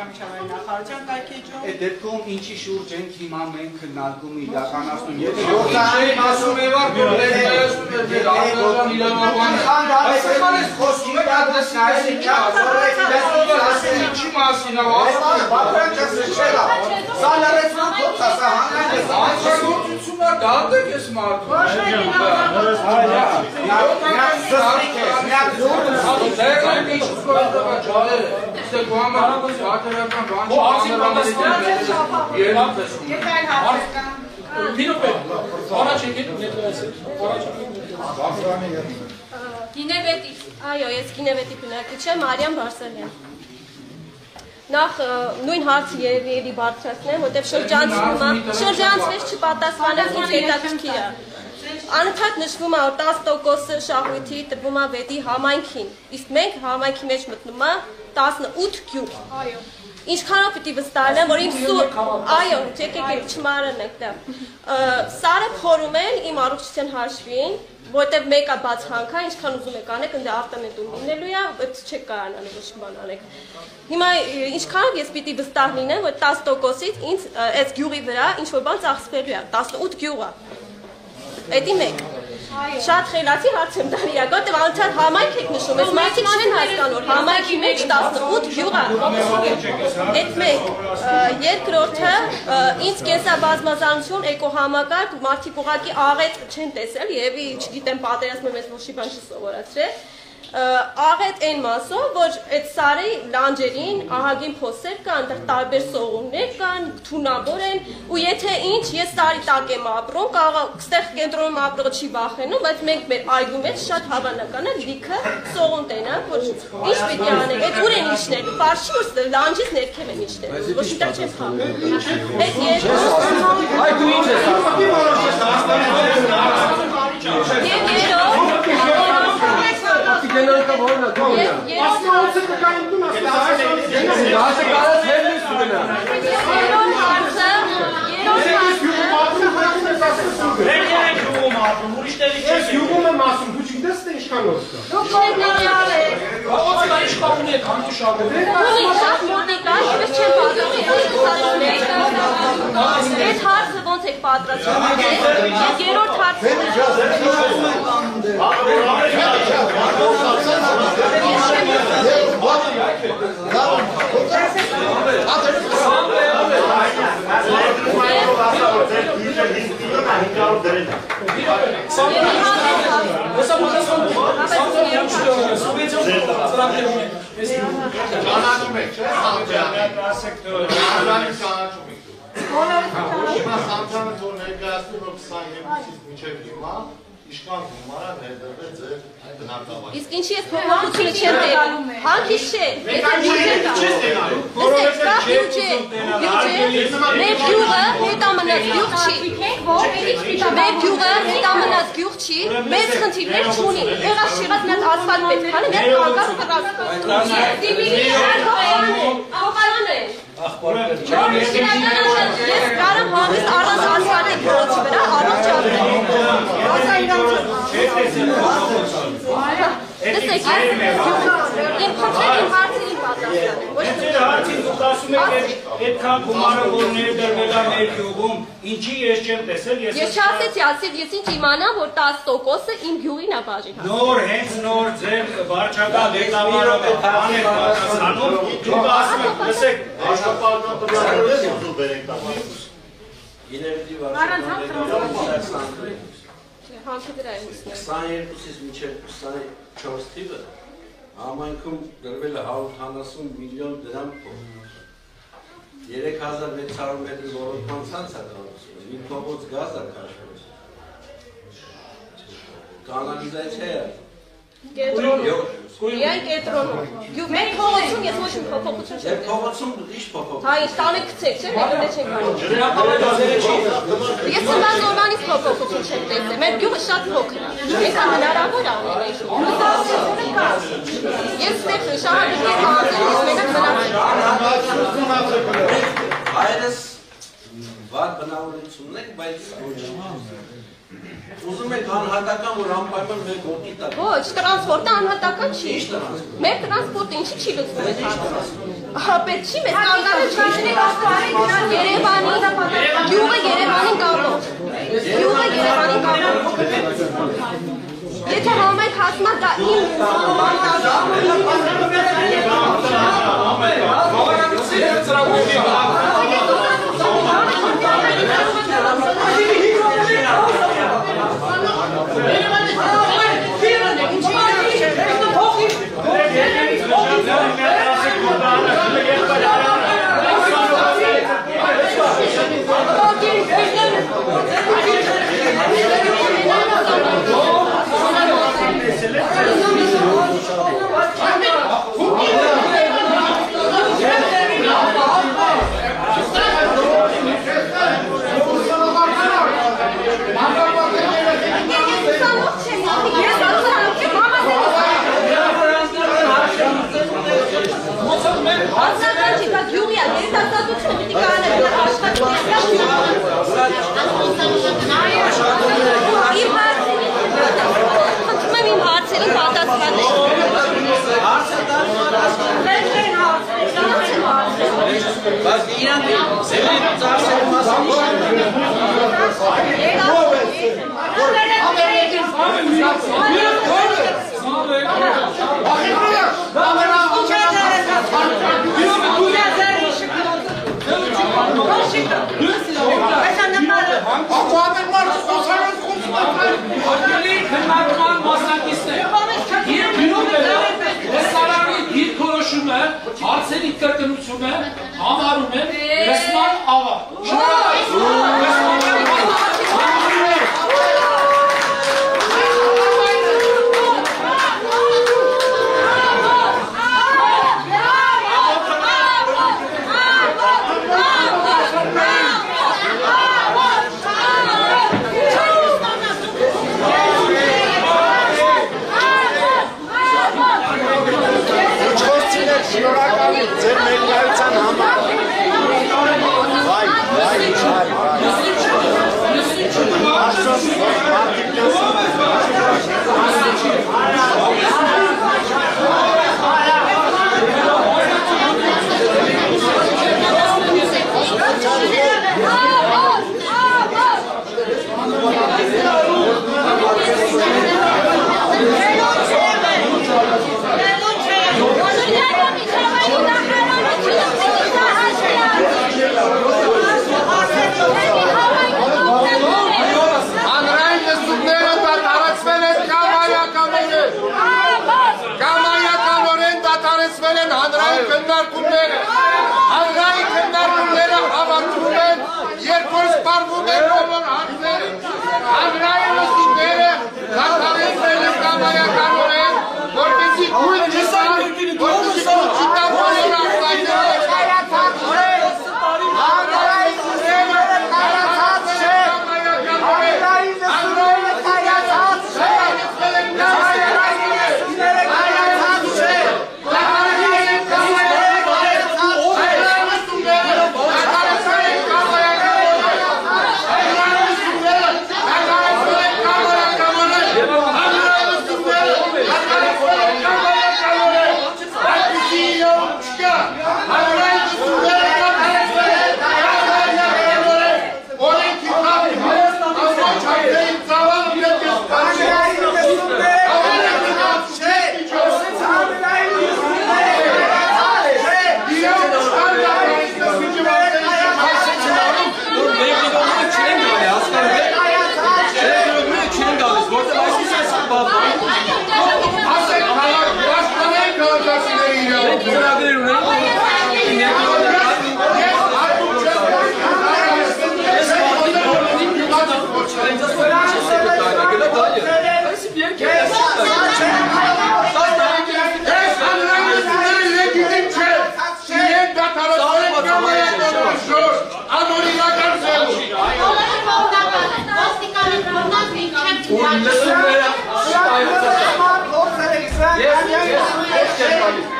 Նախարարության կայքեջում։ Այդ դեպքում ինչի շուրջ ենք հիմա մենք քննարկում իրականացնում։ Եթե ասում եմ, որ Այո, ես Գինևետի բնակիչ եմ, Մարիամ Բարսելյան։ Նախ նույն հարցը երևի բարձրացնեմ, որտեղ շրջանցվեց չպատասխանեց ինձ հետաքրքիր է։ Անընդհատ նշվում է, որ 10% շահույթի տրվում է վետի համայնքին, իսկ մենք համայնքի մեջ մտնում է 18 գյուղ։ Այո։ Ինչքանով պիտի վստահեմ, որ իմ սուր, այո, եկեք չմարան եք դա։ Սարը փորում են իմ առողջության հաշվին, որտեղ մեկը բաց հանքա, ինչքան ուզում եք անեք, ընդ արտանետում լինելու է, այդ չեք կարողանալու ոչ բան անեք։ Հիմա ինչքանով ես պիտի վստահ լինեմ, որ 10%-ից ինձ այս գյուղի վրա ինչ-որ բան ծախսվելու է, 18 գյուղ է։ Էդի մեկ։ Շատ խելացի հարց եմ տալի, որտեղ անցած համայնք եք նշում, այս մարդիկ չեն հասկանում, որ համայնքի մեջ 18 գյուղ է։ Այդ մեկ։ Երկրորդը, ինձ կենսաբազմազանություն, էկոհամակարգ, մարդիկ ուղղակի աղետ չեն տեսել, եւ չգիտեմ, պատերազմը մեզ ոչի բան չսովորացրել։ Աղետ այն մասով, որ այդ սարի լանջերին ահագին փոսեր կան, տարբեր սողուններ կան, թունավոր են, ու եթե ինչ, ես սարի տակ եմ ապրում, ստեղ կենտրոնում ապրողը չի վախենում, բայց մենք մեր այգու մեջ շատ հավանական է լիքը սողուն տենանք, որ ինչ պիտի անենք, այդ ուր են իջնելու, պարզ չի, որ լանջից ներքև են իջնելու, ոչ միտեղ չեն խաղում։ Այդ հարցը ոնց եք պատրաստում, երրորդ հարցը Իսկ ինչի ես փոխանցությունը չեմ տենում, հանքից չէ, եթե բյուջե կա, լսեք, կա բյուջե, մեր գյուղը հետամնաց գյուղ չի, մեր գյուղը հետամնաց գյուղ չի, մեծ խնդիրներ չունի, եղած շեղած մեծ ասֆալտ պետք է, մեր կաղկար կրածքով, ես կարամ հավիստ առանց ասֆալտի գորոցի վրա առողջ ապրել։ Լսեք, իմ խնդրել իմ հարցերին պատասխանեմ։ Ձեր հարցին դուք ասում եք այդքան գումարը, որ ներդրվել է մեր գյուղում, ինչի ես չեմ տեսել, ես չասեցի, ասել ես ինչ իմանամ, որ 10%-ը իմ գյուղին է բաժին հասնում։ Նոր, հենց նոր ձեր վարչական ղեկավարը բան եք պատասխանում, դուք ասում եք, լսեք, աշխատանքն տվյալներով ուզում բերենք տամ։ Գինևետի վարչական ղեկավարը Հանքը դրա եմ ուսնել։ 22-ից մինչև 24 թիվը համայնքում դրվել է 150 միլիոն դրամ փող։ 3600 մետր ոռոգման ցանց է կառուցվել, մի փողոց գազ է քաշվել։ Կանալիզացիա է։ Միայն կենտրոնում։ Մեր փողոցում ես ոչ մի փոփոխություն չեմ դե փողոցում ի՞նչ փոփոխություն։ Հա, ինչ տանը գցեք, չէ՞, մեր մեջ չենք կարող։ Ես նորմալից փոփոխություն չեմ տեսել։ Մեր գյուղը շատ փոքր է։ Մենք հնարավոր անել ենք։ Ես ստեղ շահագործի անձը, ես մենակ մնացի։ Հայրս վատ բնավորությունն եք, բայց Ուզում եք անհատական, որ անպայման մեր գոտի տակ։ Ոչ, տրանսպորտը անհատական չի։ Մեր տրանսպորտը ինչի չի լուծվում այդ հարցը։ Պետք չի մեզ կանգանը Երևանի, գյուղը Երևանին կապող։ Գյուղը Երևանին կապող։ Եթե համեք հասնա դա իմ հարցերի կրկնությունը համարում են լսման ավար։